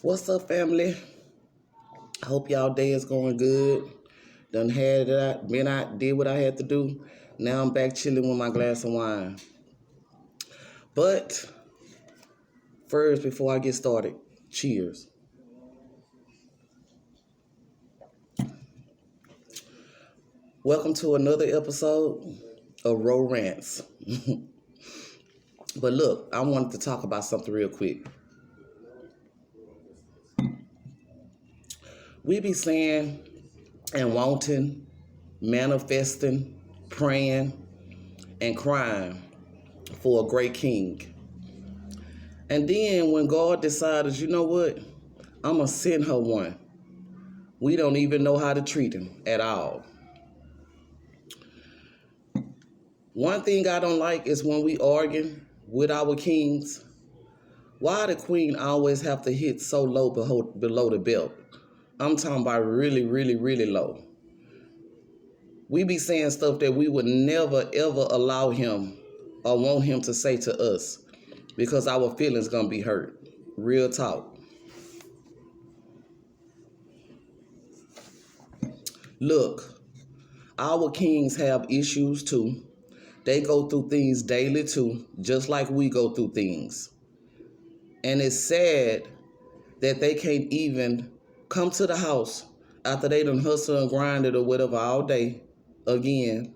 What's up, family? Hope y'all day is going good. Done had it out, been out, did what I had to do. Now I'm back chilling with my glass of wine. But first, before I get started, cheers. Welcome to another episode of Row Rants. But look, I wanted to talk about something real quick. We be saying and wanting, manifesting, praying, and crying for a great king. And then when God decided, you know what? I'm going to send her one. We don't even know how to treat him at all. One thing I don't like is when we argue with our kings, why the queen always have to hit so low below the belt? I'm talking about really, really, really low. We be saying stuff that we would never, ever allow him or want him to say to us because our feelings gonna be hurt. Real talk. Look, our kings have issues too. They go through things daily too, just like we go through things. And it's sad that they can't even come to the house after they done hustle and grinded or whatever all day again.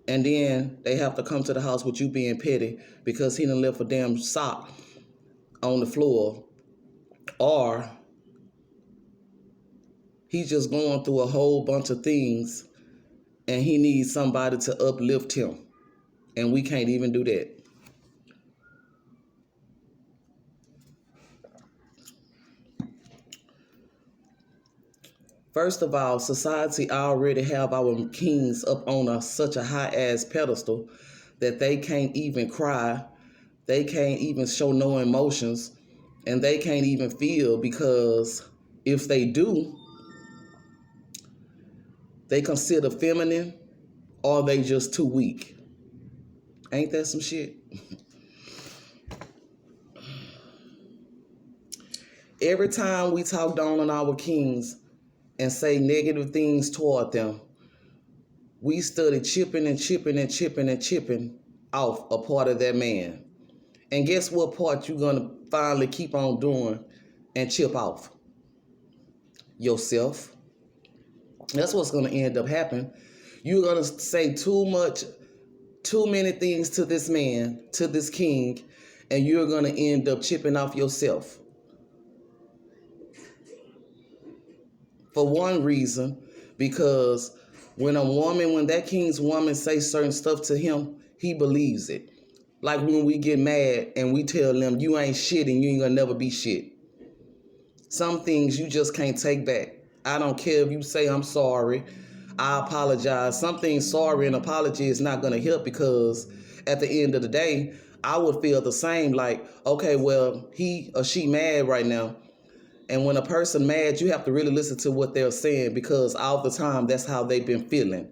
And then they have to come to the house with you being petty because he done left a damn sock on the floor, or he's just going through a whole bunch of things and he needs somebody to uplift him. And we can't even do that. First of all, society already have our kings up on such a high ass pedestal that they can't even cry, they can't even show no emotions, and they can't even feel because if they do, they consider feminine or they just too weak. Ain't that some shit? Every time we talk down on our kings and say negative things toward them, we study chipping and chipping and chipping and chipping off a part of that man. And guess what part you're going to finally keep on doing and chip off? Yourself. That's what's going to end up happening. You're going to say too many things to this man, to this king, and you're going to end up chipping off yourself. For one reason, because when that king's woman say certain stuff to him, he believes it. Like when we get mad and we tell them, you ain't shit and you ain't gonna never be shit. Some things you just can't take back. I don't care if you say I'm sorry, I apologize. Some things sorry and apology is not gonna help because at the end of the day, I would feel the same like, okay, well, he or she mad right now. And when a person mad, you have to really listen to what they're saying because all the time, that's how they've been feeling.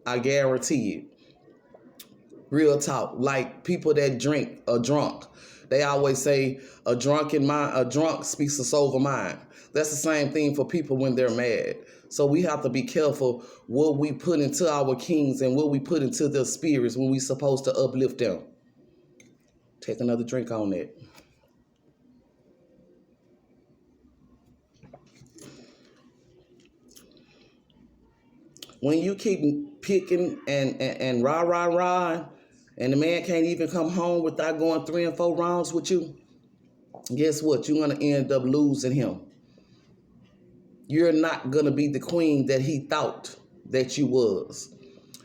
I guarantee it. Real talk. Like people that drink are drunk. They always say a drunk speaks a sober mind. That's the same thing for people when they're mad. So we have to be careful what we put into our kings and what we put into their spirits when we're supposed to uplift them. Take another drink on that. When you keep picking and rah, and the man can't even come home without going 3 and 4 rounds with you, guess what? You're going to end up losing him. You're not going to be the queen that he thought that you was.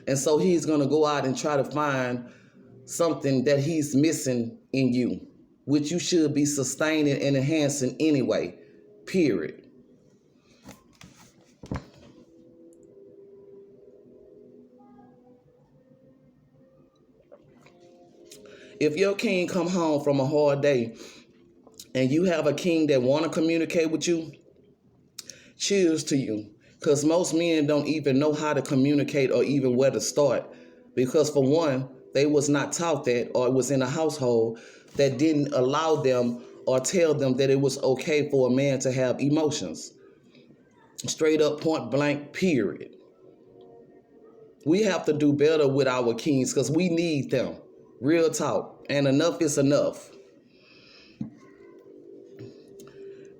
And so he's going to go out and try to find something that he's missing in you, which you should be sustaining and enhancing anyway, period. If your king come home from a hard day and you have a king that want to communicate with you, cheers to you. Because most men don't even know how to communicate or even where to start. Because for one, they was not taught that, or it was in a household that didn't allow them or tell them that it was okay for a man to have emotions. Straight up, point blank, period. We have to do better with our kings because we need them. Real talk. And enough is enough.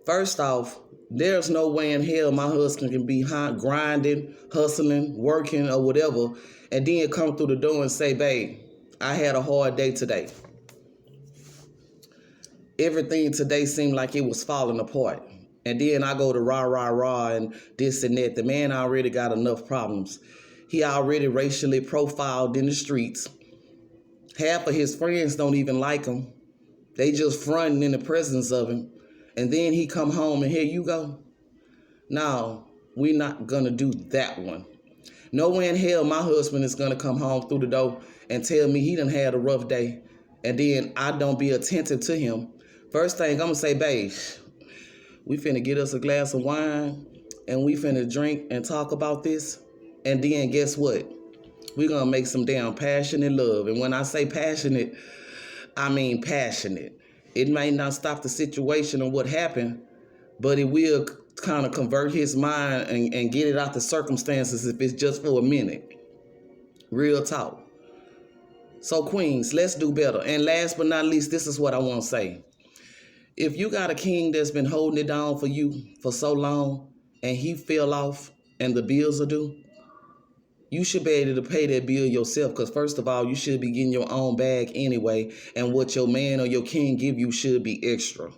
First off, there's no way in hell my husband can be grinding, hustling, working, or whatever, and then come through the door and say, babe, I had a hard day today. Everything today seemed like it was falling apart. And then I go to rah, and this and that. The man already got enough problems. He already racially profiled in the streets. Half of his friends don't even like him. They just fronting in the presence of him. And then he come home and here you go. No, we're not going to do that one. No way in hell my husband is going to come home through the door and tell me he done had a rough day. And then I don't be attentive to him. First thing I'm going to say, babe, we finna get us a glass of wine and we finna drink and talk about this. And then guess what? We're going to make some damn passionate love. And when I say passionate, I mean passionate. It may not stop the situation or what happened, but it will kind of convert his mind and get it out the circumstances if it's just for a minute. Real talk. So queens, let's do better. And last but not least, this is what I want to say. If you got a king that's been holding it down for you for so long and he fell off and the bills are due, you should be able to pay that bill yourself because first of all, you should be getting your own bag anyway, and what your man or your king give you should be extra.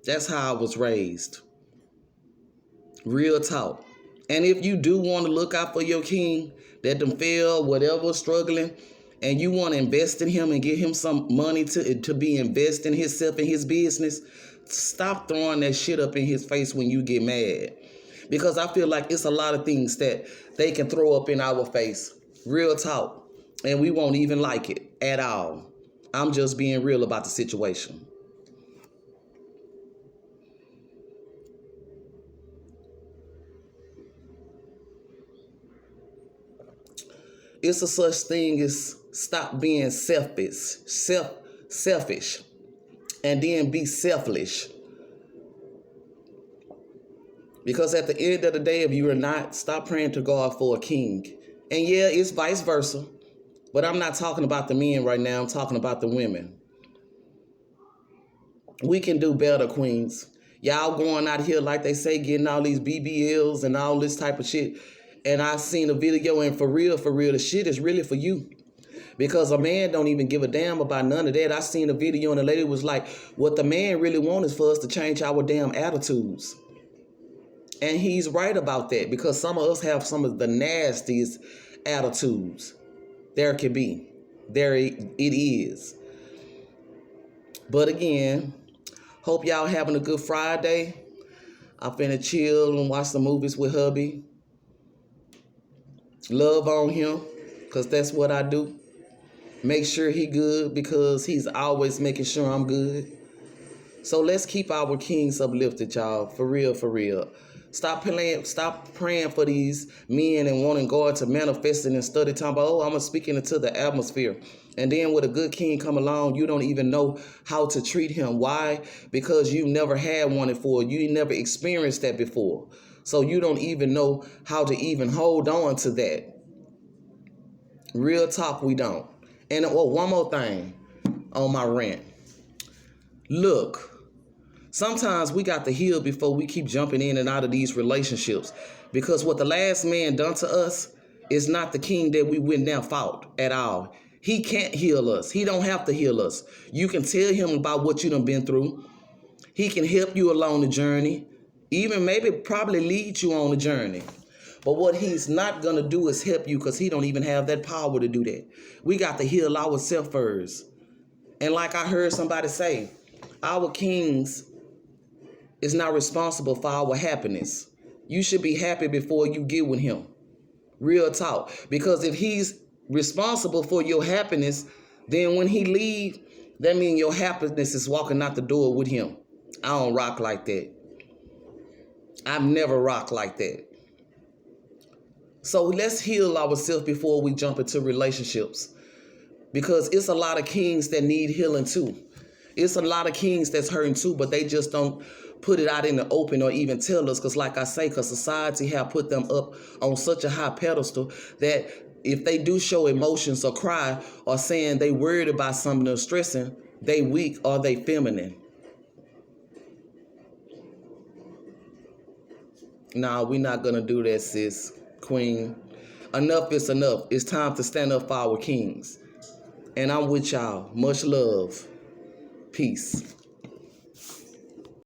That's how I was raised. Real talk. And if you do want to look out for your king, that them fail, whatever, struggling, and you want to invest in him and get him some money to be investing himself in his business, stop throwing that shit up in his face when you get mad. Because I feel like it's a lot of things that they can throw up in our face. Real talk. And we won't even like it at all. I'm just being real about the situation. It's a such thing as stop being selfish, and then be selfish. Because at the end of the day, if you are not, stop praying to God for a king. And yeah, it's vice versa. But I'm not talking about the men right now. I'm talking about the women. We can do better, queens. Y'all going out here, like they say, getting all these BBLs and all this type of shit. And I seen a video, and for real, the shit is really for you. Because a man don't even give a damn about none of that. I seen a video and the lady was like, what the man really wants is for us to change our damn attitudes. And he's right about that, because some of us have some of the nastiest attitudes there can be. There it is. But again, hope y'all having a good Friday. I'm finna chill and watch some movies with hubby. Love on him, because that's what I do. Make sure he good, because he's always making sure I'm good. So let's keep our kings uplifted, y'all. For real. Stop praying for these men and wanting God to manifest it and study talking about, oh, I'm speaking into the atmosphere. And then with a good king come along, you don't even know how to treat him. Why? Because you never had one before. You never experienced that before. So you don't even know how to even hold on to that. Real talk, we don't. And one more thing on my rant. Look. Sometimes we got to heal before we keep jumping in and out of these relationships. Because what the last man done to us is not the king that we went down fought at all. He can't heal us. He don't have to heal us. You can tell him about what you done been through. He can help you along the journey. Even maybe probably lead you on the journey. But what he's not going to do is help you, because he don't even have that power to do that. We got to heal ourselves first. And like I heard somebody say, our kings is not responsible for our happiness. You should be happy before you get with him. Real talk. Because if he's responsible for your happiness, then when he leave, that means your happiness is walking out the door with him. I don't rock like that. I've never rocked like that. So let's heal ourselves before we jump into relationships. Because it's a lot of kings that need healing too. It's a lot of kings that's hurting too, but they just don't put it out in the open or even tell us. Because like I say, because society have put them up on such a high pedestal that if they do show emotions or cry or saying they worried about something or stressing, they weak or they feminine. Nah, we're not going to do that, sis, queen. Enough is enough. It's time to stand up for our kings. And I'm with y'all. Much love. Peace.